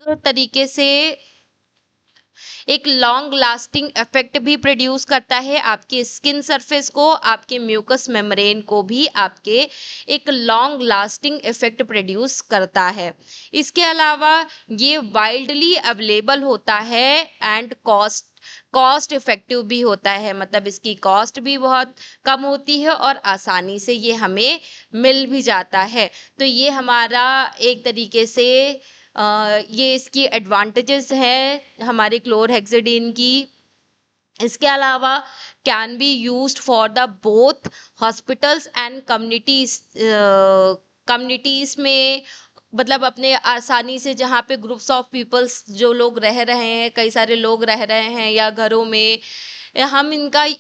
तरीके से एक लॉन्ग लास्टिंग इफेक्ट भी प्रोड्यूस करता है आपके स्किन सरफेस को, आपके म्यूकस मेम्ब्रेन को भी आपके एक लॉन्ग लास्टिंग इफेक्ट प्रोड्यूस करता है। इसके अलावा ये वाइल्डली अवेलेबल होता है एंड कॉस्ट इफेक्टिव भी होता है, मतलब इसकी कॉस्ट भी बहुत कम होती है और आसानी से ये हमें मिल भी जाता है। तो ये हमारा एक तरीके से ये इसकी एडवांटेजेस है हमारे क्लोरहेक्सिडिन की। इसके अलावा can be used for the both hospitals and communities में, मतलब अपने आसानी से जहाँ पे ग्रुप्स ऑफ पीपल्स जो लोग रह रहे हैं, कई सारे लोग रह रहे हैं या घरों में, हम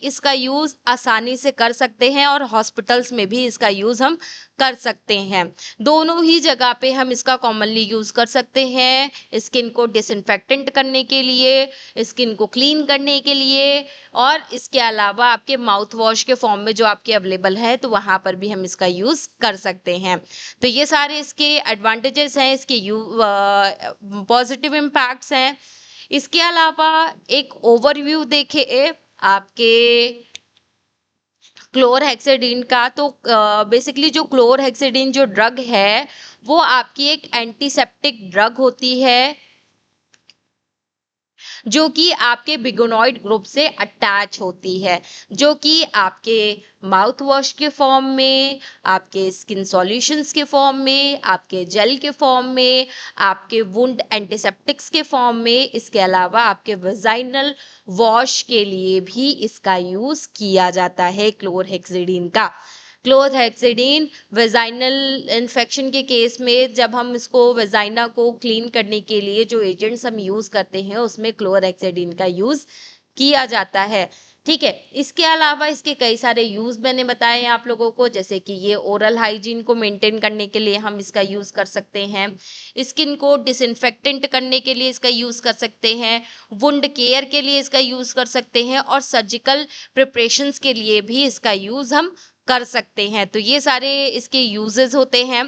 इसका यूज़ आसानी से कर सकते हैं और हॉस्पिटल्स में भी इसका यूज़ हम कर सकते हैं। दोनों ही जगह पे हम इसका कॉमनली यूज़ कर सकते हैं, स्किन को डिसइंफेक्टेंट करने के लिए, स्किन को क्लीन करने के लिए, और इसके अलावा आपके माउथ वॉश के फॉर्म में जो आपके अवेलेबल है तो वहाँ पर भी हम इसका यूज़ कर सकते हैं। तो ये सारे इसके एडवांटेजेस हैं, इसके पॉजिटिव इम्पैक्ट्स हैं। इसके अलावा एक ओवरव्यू देखें आपके क्लोरहेक्सिडिन का, तो बेसिकली जो क्लोरहेक्सिडिन जो ड्रग है वो आपकी एक एंटीसेप्टिक ड्रग होती है जो कि आपके बिगोनॉइड ग्रुप से अटैच होती है, जो कि आपके माउथ वॉश के फॉर्म में, आपके स्किन सॉल्यूशंस के फॉर्म में, आपके जेल के फॉर्म में, आपके वुंड एंटीसेप्टिक्स के फॉर्म में, इसके अलावा आपके वेजाइनल वॉश के लिए भी इसका यूज़ किया जाता है क्लोरहेक्सिडिन का। क्लोरहेक्सिडिन वेजाइनल इन्फेक्शन के केस में जब हम इसको वेजाइना को क्लीन करने के लिए जो एजेंट्स हम यूज़ करते हैं उसमें क्लोरहेक्सिडिन का यूज़ किया जाता है। ठीक है, इसके अलावा इसके कई सारे यूज़ मैंने बताए हैं आप लोगों को, जैसे कि ये ओरल हाइजीन को मेंटेन करने के लिए हम इसका यूज़ कर सकते हैं, स्किन को डिसइंफेक्टेंट करने के लिए इसका यूज़ कर सकते हैं, वुंड केयर के लिए इसका यूज़ कर सकते हैं, और सर्जिकल प्रिपरेशंस के लिए भी इसका यूज़ हम कर सकते हैं। तो ये सारे इसके यूजेस होते हैं।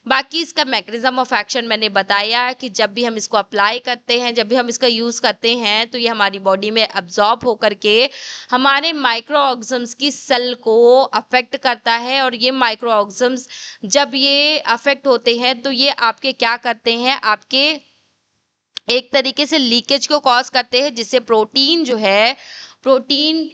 बाकी इसका मैकेनिज्म ऑफ एक्शन मैंने बताया कि जब भी हम इसको अप्लाई करते हैं, जब भी हम इसका यूज़ करते हैं तो ये हमारी बॉडी में अब्जॉर्ब होकर के हमारे माइक्रो ऑर्गेनिजम्स की सेल को अफेक्ट करता है, और ये माइक्रो ऑर्गेनिजम्स जब ये अफेक्ट होते हैं तो ये आपके क्या करते हैं, आपके एक तरीके से लीकेज को कॉज करते हैं, जिससे प्रोटीन जो है, प्रोटीन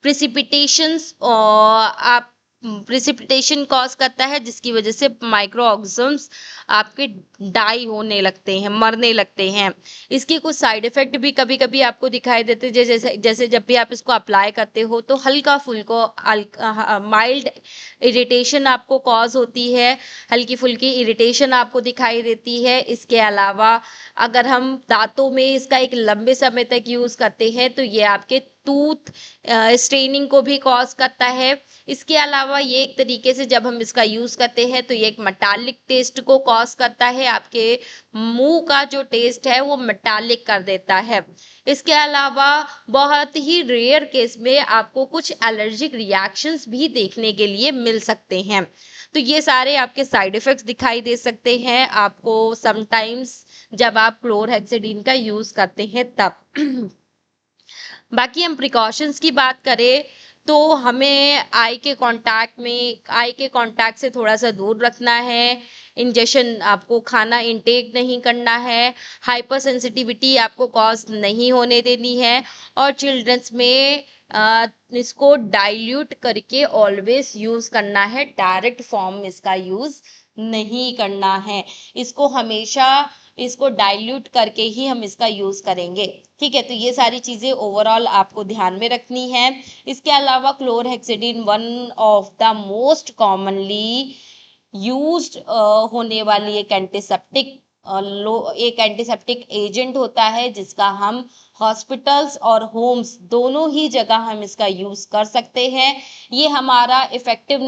प्रिसिपिटेशंस आप प्रिसिपिटेशन कॉज करता है, जिसकी वजह से माइक्रो ऑर्गेनिजम्स आपके डाई होने लगते हैं, मरने लगते हैं। इसके कुछ साइड इफेक्ट भी कभी कभी आपको दिखाई देते हैं, जैसे जब भी आप इसको अप्लाई करते हो तो हल्का फुल्का माइल्ड इरिटेशन आपको कॉज होती है, हल्की फुल्की इरिटेशन आपको दिखाई देती है। इसके अलावा अगर हम दांतों में इसका एक लंबे समय तक यूज़ करते हैं तो ये आपके टूथ स्ट्रेनिंग को भी कॉज करता है। इसके अलावा ये एक तरीके से जब हम इसका यूज़ करते हैं तो ये एक मेटालिक टेस्ट को कॉज करता है, आपके मुंह का जो टेस्ट है वो मेटालिक कर देता है। इसके अलावा बहुत ही रेयर केस में आपको कुछ एलर्जिक रिएक्शंस भी देखने के लिए मिल सकते हैं। तो ये सारे आपके साइड इफ़ेक्ट्स दिखाई दे सकते हैं आपको समटाइम्स जब आप क्लोरहेक्सिडिन का यूज़ करते हैं तब। बाकी हम प्रिकॉशंस की बात करें तो हमें आई के कांटेक्ट से थोड़ा सा दूर रखना है, इंजेक्शन आपको खाना इनटेक नहीं करना है, हाइपर सेंसिटिविटी आपको कॉज नहीं होने देनी है, और चिल्ड्रंस में इसको डाइल्यूट करके ऑलवेज यूज़ करना है, डायरेक्ट फॉर्म में इसका यूज़ नहीं करना है। इसको डाइल्यूट करके ही हम इसका यूज़ करेंगे। ठीक है, तो ये सारी चीज़ें ओवरऑल आपको ध्यान में रखनी है। इसके अलावा chlorhexidine one of the most commonly used होने वाली एक एंटीसेप्टिक एजेंट होता है, जिसका हम हॉस्पिटल्स और होम्स दोनों ही जगह हम इसका यूज़ कर सकते हैं। ये हमारा इफेक्टिव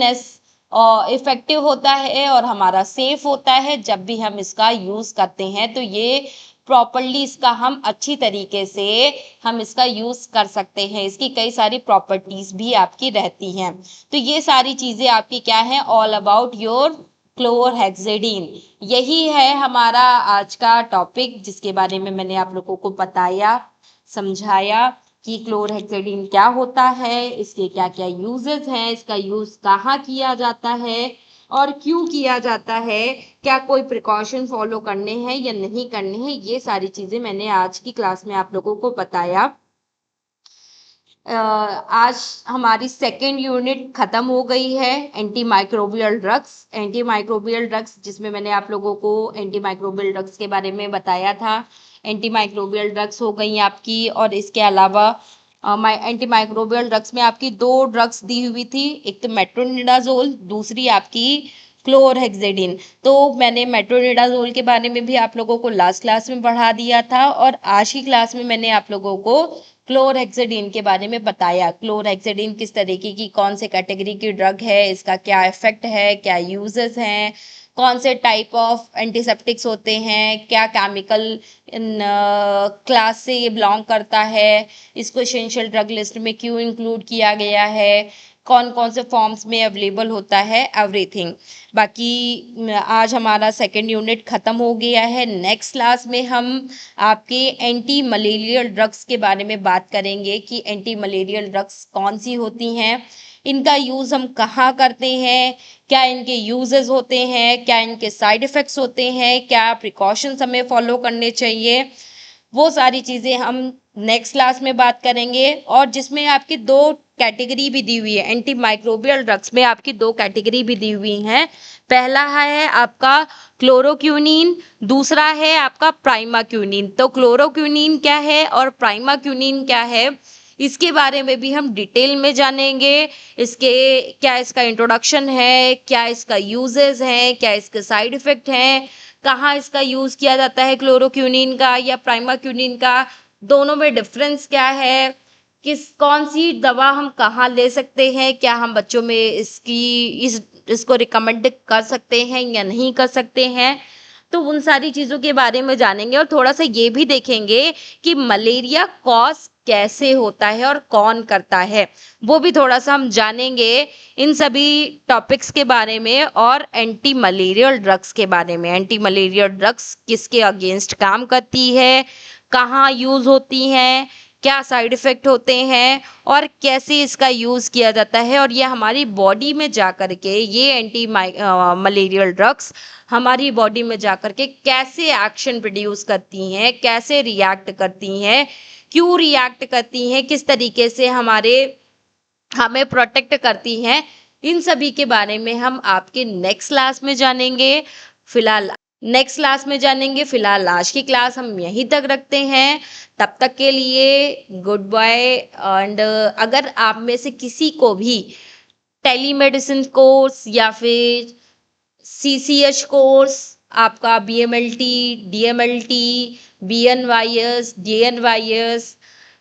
होता है और हमारा सेफ होता है जब भी हम इसका यूज़ करते हैं, तो ये प्रॉपरली इसका हम अच्छी तरीके से हम इसका यूज़ कर सकते हैं। इसकी कई सारी प्रॉपर्टीज़ भी आपकी रहती हैं। तो ये सारी चीज़ें आपकी क्या है, ऑल अबाउट योर क्लोरहेक्सेडीन। यही है हमारा आज का टॉपिक, जिसके बारे में मैंने आप लोगों को बताया, समझाया कि क्लोरहेक्सेडीन क्या होता है, इसके क्या क्या यूजेस हैं, इसका यूज कहाँ किया जाता है और क्यों किया जाता है, क्या कोई प्रिकॉशन फॉलो करने हैं या नहीं करने हैं, ये सारी चीजें मैंने आज की क्लास में आप लोगों को बताया। आज हमारी सेकेंड यूनिट खत्म हो गई है, anti microbial drugs. Anti microbial drugs जिसमें मैंने आप लोगों को एंटी माइक्रोबियल ड्रग्स के बारे में बताया था। एंटी माइक्रोबियल ड्रग्स हो गई आपकी, और इसके अलावा एंटी माइक्रोबियल ड्रग्स में आपकी दो ड्रग्स दी हुई थी, एक तो मेट्रोनिडाजोल, दूसरी आपकी क्लोरहेक्सेडीन। तो मैंने मेट्रोनिडाजोल के बारे में भी आप लोगों को लास्ट क्लास में पढ़ा दिया था, और आज की क्लास में मैंने आप लोगों को क्लोरहेक्सेडीन के बारे में बताया। क्लोरहेक्सेडीन किस तरीके की, कौन से कैटेगरी की ड्रग है, इसका क्या इफेक्ट है, क्या यूजेस हैं, कौन से टाइप ऑफ एंटीसेप्टिक्स होते हैं, क्या केमिकल क्लास से ये बिलोंग करता है, इसको एसेंशियल ड्रग लिस्ट में क्यों इंक्लूड किया गया है, कौन कौन से फॉर्म्स में अवेलेबल होता है, एवरीथिंग। बाकी आज हमारा सेकेंड यूनिट खत्म हो गया है। नेक्स्ट क्लास में हम आपके एंटी मलेरियल ड्रग्स के बारे में बात करेंगे कि एंटी मलेरियल ड्रग्स कौन सी होती हैं, इनका यूज़ हम कहाँ करते हैं, क्या इनके यूजेस होते हैं, क्या इनके साइड इफ़ेक्ट्स होते हैं, क्या प्रिकॉशंस हमें फॉलो करने चाहिए, वो सारी चीज़ें हम नेक्स्ट क्लास में बात करेंगे। और जिसमें आपकी दो कैटेगरी भी दी हुई है, एंटी माइक्रोबियल ड्रग्स में आपकी दो कैटेगरी भी दी हुई हैं। पहला है आपका क्लोरोक्विनीन, दूसरा है आपका प्राइमाक्विनीन। तो क्लोरोक्विनीन क्या है और प्राइमाक्विनीन क्या है, इसके बारे में भी हम डिटेल में जानेंगे। इसके क्या इसका इंट्रोडक्शन है, क्या इसका यूजेस हैं, क्या इसके साइड इफेक्ट हैं, कहाँ इसका यूज़ किया जाता है क्लोरोक्विनीन का या प्राइमाक्विनीन का, दोनों में डिफरेंस क्या है, कौन सी दवा हम कहाँ ले सकते हैं, क्या हम बच्चों में इसको रिकमेंड कर सकते हैं या नहीं कर सकते हैं। तो उन सारी चीज़ों के बारे में जानेंगे, और थोड़ा सा ये भी देखेंगे कि मलेरिया कॉज कैसे होता है और कौन करता है, वो भी थोड़ा सा हम जानेंगे इन सभी टॉपिक्स के बारे में। और एंटी मलेरियल ड्रग्स के बारे में, एंटी मलेरियल ड्रग्स किसके अगेंस्ट काम करती है, कहाँ यूज़ होती हैं, क्या साइड इफ़ेक्ट होते हैं और कैसे इसका यूज़ किया जाता है, और ये हमारी बॉडी में जा कर के, ये एंटी मलेरियल ड्रग्स हमारी बॉडी में जा कर के कैसे एक्शन प्रोड्यूस करती हैं, कैसे रिएक्ट करती हैं, क्यों रिएक्ट करती हैं, किस तरीके से हमें प्रोटेक्ट करती हैं, इन सभी के बारे में हम आपके नेक्स्ट क्लास में जानेंगे। फिलहाल आज की क्लास हम यहीं तक रखते हैं। तब तक के लिए गुड बाय। एंड अगर आप में से किसी को भी टेलीमेडिसिन कोर्स या फिर CCH कोर्स, आपका BMLT, DMLT, BNYS, DNYS,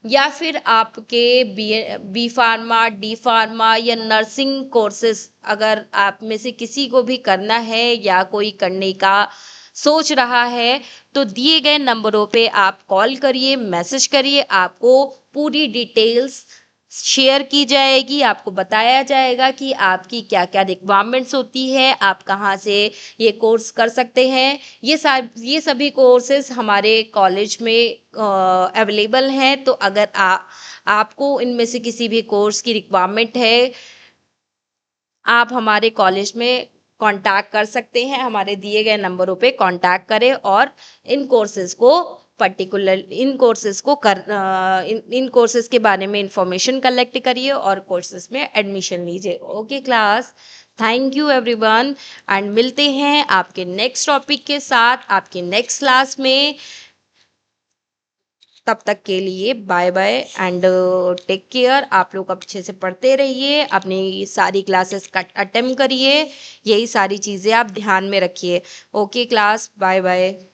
या फिर आपके बी फार्मा, डी फार्मा या नर्सिंग कोर्सेज अगर आप में से किसी को भी करना है या कोई करने का सोच रहा है, तो दिए गए नंबरों पे आप कॉल करिए, मैसेज करिए, आपको पूरी डिटेल्स शेयर की जाएगी, आपको बताया जाएगा कि आपकी क्या क्या रिक्वायरमेंट्स होती है, आप कहाँ से ये कोर्स कर सकते हैं। ये सभी कोर्सेज हमारे कॉलेज में अवेलेबल हैं। तो अगर आपको इनमें से किसी भी कोर्स की रिक्वायरमेंट है, आप हमारे कॉलेज में कांटेक्ट कर सकते हैं, हमारे दिए गए नंबरों पे कांटेक्ट करें और इन कोर्सेज के बारे में इंफॉर्मेशन कलेक्ट करिए और कोर्सेज में एडमिशन लीजिए। Okay class, thank you everyone, and मिलते हैं आपके नेक्स्ट टॉपिक के साथ आपके नेक्स्ट क्लास में। तब तक के लिए bye bye and take care. आप लोग अच्छे से पढ़ते रहिए, अपनी सारी क्लासेस का अटेम्प्ट करिए, यही सारी चीज़ें आप ध्यान में रखिए। Okay class, bye bye.